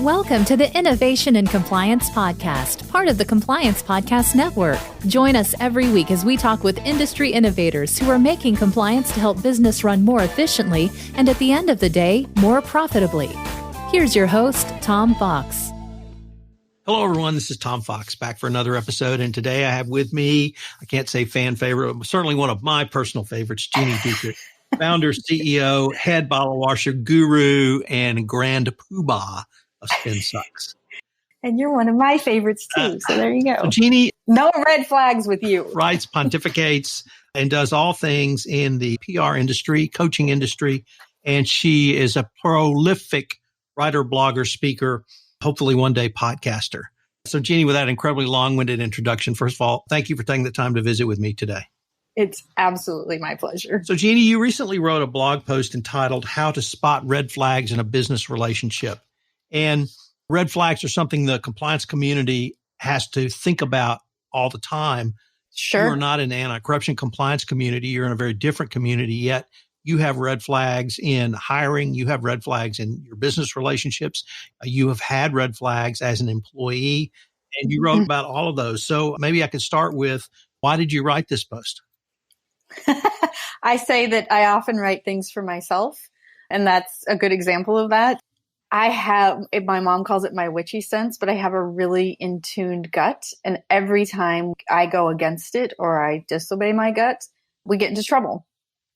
Welcome to the Innovation and Compliance Podcast, part of the Compliance Podcast Network. Join us every week as we talk with industry innovators who are making compliance to help business run more efficiently and at the end of the day, more profitably. Here's your host, Tom Fox. Hello, everyone. This is Tom Fox back for another episode. And today I have with me, I can't say fan favorite, but certainly one of my personal favorites, Gini Dietrich, founder, CEO, head bottle washer guru, and grand poobah of Spin Sucks. And you're one of my favorites too. So there you go. So Gini, no red flags with you. Writes, pontificates, and does all things in the PR industry, coaching industry. And she is a prolific writer, blogger, speaker, hopefully one day podcaster. So Gini, with that incredibly long-winded introduction, first of all, thank you for taking the time to visit with me today. It's absolutely my pleasure. So Gini, you recently wrote a blog post entitled How to Spot Red Flags in a Business Relationship. And red flags are something the compliance community has to think about all the time. Sure. You're not in the anti-corruption compliance community. You're in a very different community, yet you have red flags in hiring. You have red flags in your business relationships. You have had red flags as an employee, and you wrote about all of those. So maybe I could start with, why did you write this post? I say that I often write things for myself, and that's a good example of that. I have, my mom calls it my witchy sense, but I have a really in-tuned gut. And every time I go against it or I disobey my gut, we get into trouble.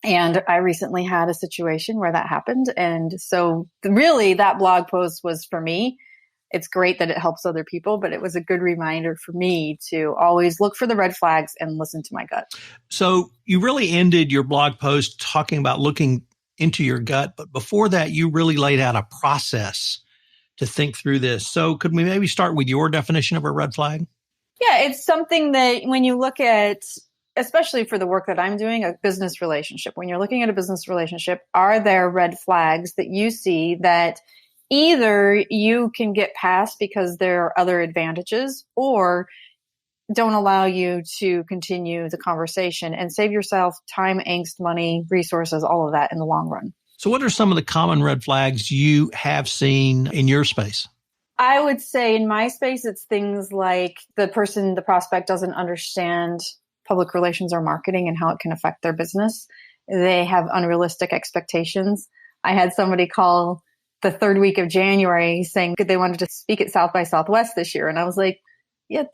And I recently had a situation where that happened. And so really that blog post was for me. It's great that it helps other people, but it was a good reminder for me to always look for the red flags and listen to my gut. So you really ended your blog post talking about looking into your gut. But before that, you really laid out a process to think through this. So could we maybe start with your definition of a red flag? Yeah, it's something that when you look at, especially for the work that I'm doing, a business relationship, when you're looking at a business relationship, are there red flags that you see that either you can get past because there are other advantages or don't allow you to continue the conversation and save yourself time, angst, money, resources, all of that in the long run. So what are some of the common red flags you have seen in your space? I would say in my space, it's things like the prospect doesn't understand public relations or marketing and how it can affect their business. They have unrealistic expectations. I had somebody call the third week of January saying they wanted to speak at South by Southwest this year. And I was like, yeah,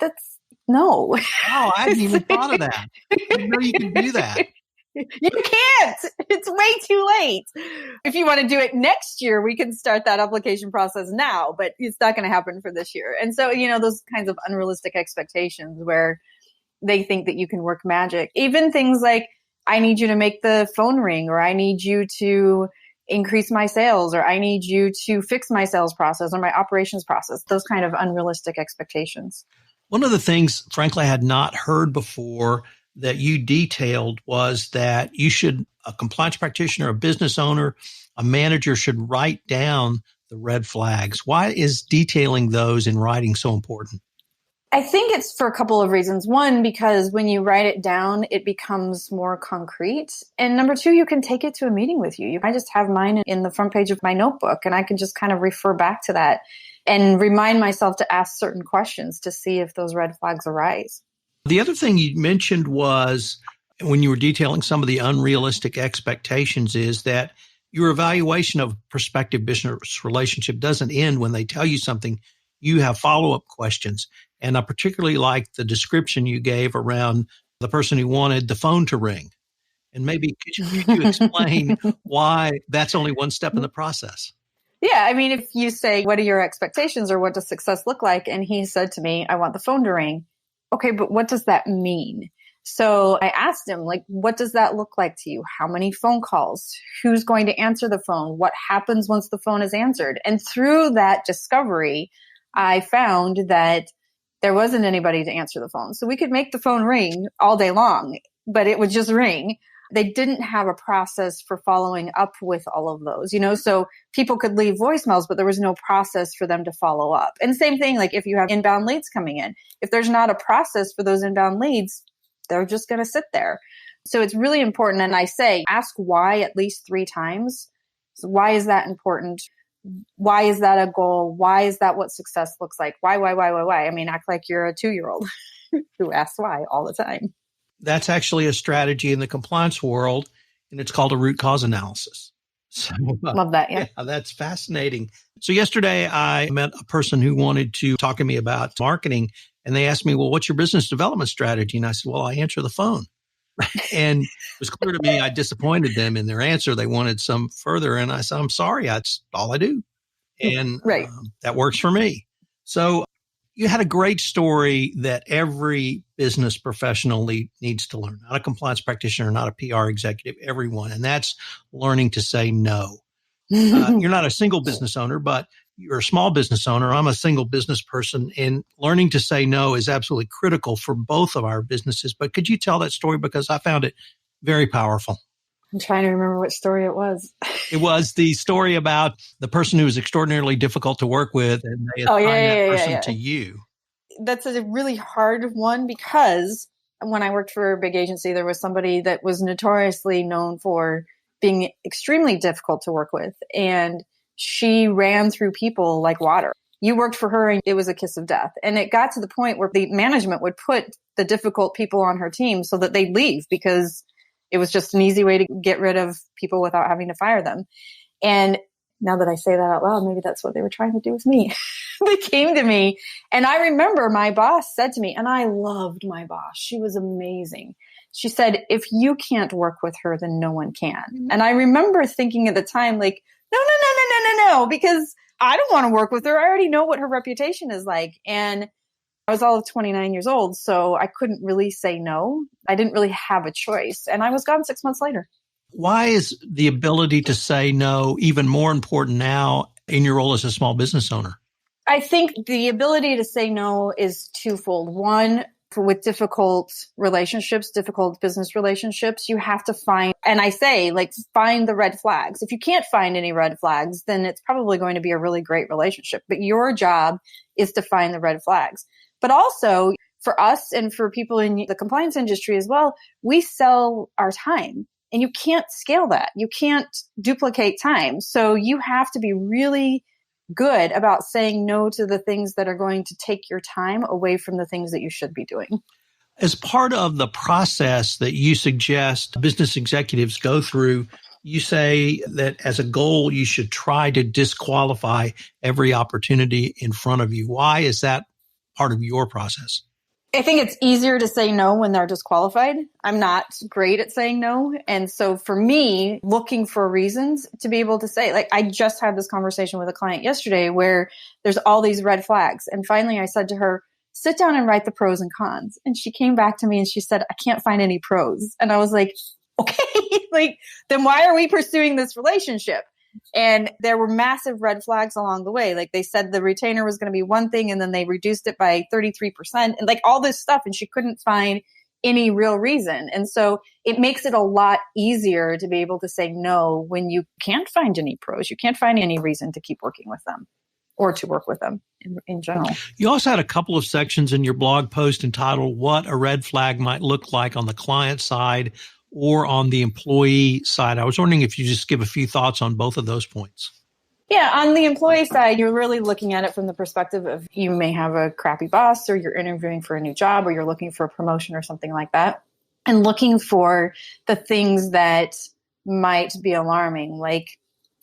no. Oh, I hadn't even thought of that. I didn't know you could do that. You can't. It's way too late. If you want to do it next year, we can start that application process now, but it's not going to happen for this year. And so, those kinds of unrealistic expectations where they think that you can work magic. Even things like, I need you to make the phone ring, or I need you to increase my sales, or I need you to fix my sales process or my operations process, those kind of unrealistic expectations. One of the things, frankly, I had not heard before that you detailed was that a compliance practitioner, a business owner, a manager should write down the red flags. Why is detailing those in writing so important? I think it's for a couple of reasons. One, because when you write it down, it becomes more concrete. And number two, you can take it to a meeting with you. I just have mine in the front page of my notebook, and I can just kind of refer back to that and remind myself to ask certain questions to see if those red flags arise. The other thing you mentioned was, when you were detailing some of the unrealistic expectations, is that your evaluation of prospective business relationship doesn't end when they tell you something. You have follow-up questions. And I particularly like the description you gave around the person who wanted the phone to ring. And maybe could you explain why that's only one step in the process? Yeah, if you say, what are your expectations or what does success look like? And he said to me, I want the phone to ring. Okay, but what does that mean? So I asked him, what does that look like to you? How many phone calls? Who's going to answer the phone? What happens once the phone is answered? And through that discovery, I found that there wasn't anybody to answer the phone. So we could make the phone ring all day long, but it would just ring. They didn't have a process for following up with all of those, so people could leave voicemails, but there was no process for them to follow up. And same thing, if you have inbound leads coming in, if there's not a process for those inbound leads, they're just going to sit there. So it's really important. And I say, ask why at least 3 times. So why is that important? Why is that a goal? Why is that what success looks like? Why? I mean, act like you're a 2-year-old who asks why all the time. That's actually a strategy in the compliance world, and it's called a root cause analysis. So, Love that. Yeah. That's fascinating. So yesterday I met a person who wanted to talk to me about marketing, and they asked me, well, what's your business development strategy? And I said, well, I answer the phone. And it was clear to me I disappointed them in their answer. They wanted some further. And I said, I'm sorry, that's all I do. And right. That works for me. So you had a great story that every business professional needs to learn, not a compliance practitioner, not a PR executive, everyone. And that's learning to say no. You're not a single business owner, but you're a small business owner. I'm a single business person, and learning to say no is absolutely critical for both of our businesses. But could you tell that story? Because I found it very powerful. I'm trying to remember what story it was. It was the story about the person who was extraordinarily difficult to work with, and they assigned that person to you. That's a really hard one, because when I worked for a big agency, there was somebody that was notoriously known for being extremely difficult to work with. And she ran through people like water. You worked for her and it was a kiss of death. And it got to the point where the management would put the difficult people on her team so that they'd leave, because it was just an easy way to get rid of people without having to fire them. And now that I say that out loud, maybe that's what they were trying to do with me. They came to me, and I remember my boss said to me, and I loved my boss. She was amazing. She said, if you can't work with her, then no one can. Mm-hmm. And I remember thinking at the time, like, no, because I don't want to work with her. I already know what her reputation is like. And I was all of 29 years old, so I couldn't really say no. I didn't really have a choice. And I was gone 6 months later. Why is the ability to say no even more important now in your role as a small business owner? I think the ability to say no is twofold. One, with difficult relationships, difficult business relationships, you have to find, and I say, like, find the red flags. If you can't find any red flags, then it's probably going to be a really great relationship. But your job is to find the red flags. But also for us and for people in the compliance industry as well, we sell our time, and you can't scale that. You can't duplicate time. So you have to be really good about saying no to the things that are going to take your time away from the things that you should be doing. As part of the process that you suggest business executives go through, you say that as a goal, you should try to disqualify every opportunity in front of you. Why is that part of your process? I think it's easier to say no when they're disqualified. I'm not great at saying no. And so for me, looking for reasons to be able to say, like, I just had this conversation with a client yesterday where there's all these red flags. And finally I said to her, sit down and write the pros and cons. And she came back to me and she said, I can't find any pros. And I was like, okay, like, then why are we pursuing this relationship? And there were massive red flags along the way. Like, they said the retainer was going to be one thing, and then they reduced it by 33%, and like all this stuff. And she couldn't find any real reason. And so it makes it a lot easier to be able to say no when you can't find any pros. You can't find any reason to keep working with them or to work with them in general. You also had a couple of sections in your blog post entitled What a Red Flag Might Look Like on the Client Side or on the employee side. I was wondering if you just give a few thoughts on both of those points. Yeah, on the employee side, you're really looking at it from the perspective of you may have a crappy boss, or you're interviewing for a new job, or you're looking for a promotion or something like that, and looking for the things that might be alarming. Like,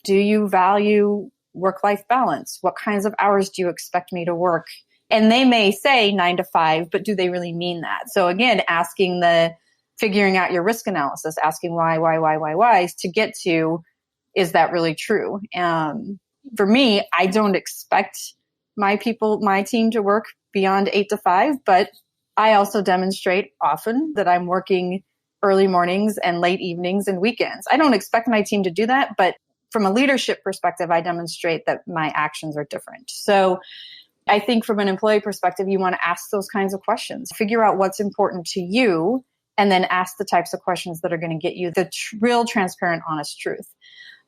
do you value work-life balance? What kinds of hours do you expect me to work? And they may say 9 to 5, but do they really mean that? So again, figuring out your risk analysis, asking why, to get to, is that really true? For me, I don't expect my team to work beyond 8 to 5, but I also demonstrate often that I'm working early mornings and late evenings and weekends. I don't expect my team to do that, but from a leadership perspective, I demonstrate that my actions are different. So I think from an employee perspective, you want to ask those kinds of questions, figure out what's important to you, and then ask the types of questions that are going to get you the real, transparent, honest truth.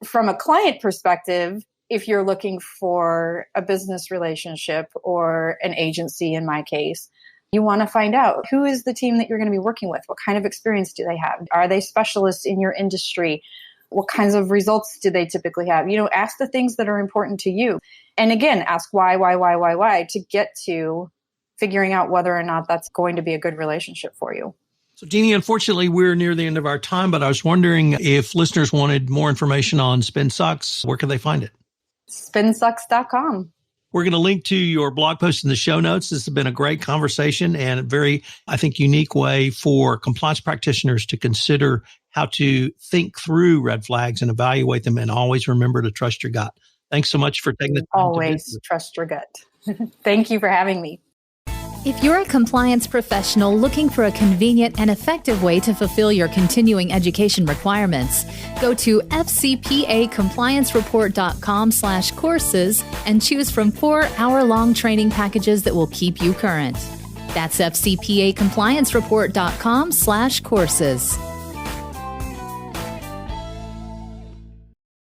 From a client perspective, if you're looking for a business relationship or an agency, in my case, you want to find out who is the team that you're going to be working with? What kind of experience do they have? Are they specialists in your industry? What kinds of results do they typically have? Ask the things that are important to you. And again, ask why, to get to figuring out whether or not that's going to be a good relationship for you. So, Gini, unfortunately, we're near the end of our time, but I was wondering if listeners wanted more information on SpinSucks, where can they find it? Spinsucks.com. We're going to link to your blog post in the show notes. This has been a great conversation and a very, I think, unique way for compliance practitioners to consider how to think through red flags and evaluate them, and always remember to trust your gut. Thanks so much for taking the time. Always trust your gut. Thank you for having me. If you're a compliance professional looking for a convenient and effective way to fulfill your continuing education requirements, go to fcpacompliancereport.com/courses and choose from 4 hour-long training packages that will keep you current. That's fcpacompliancereport.com/courses.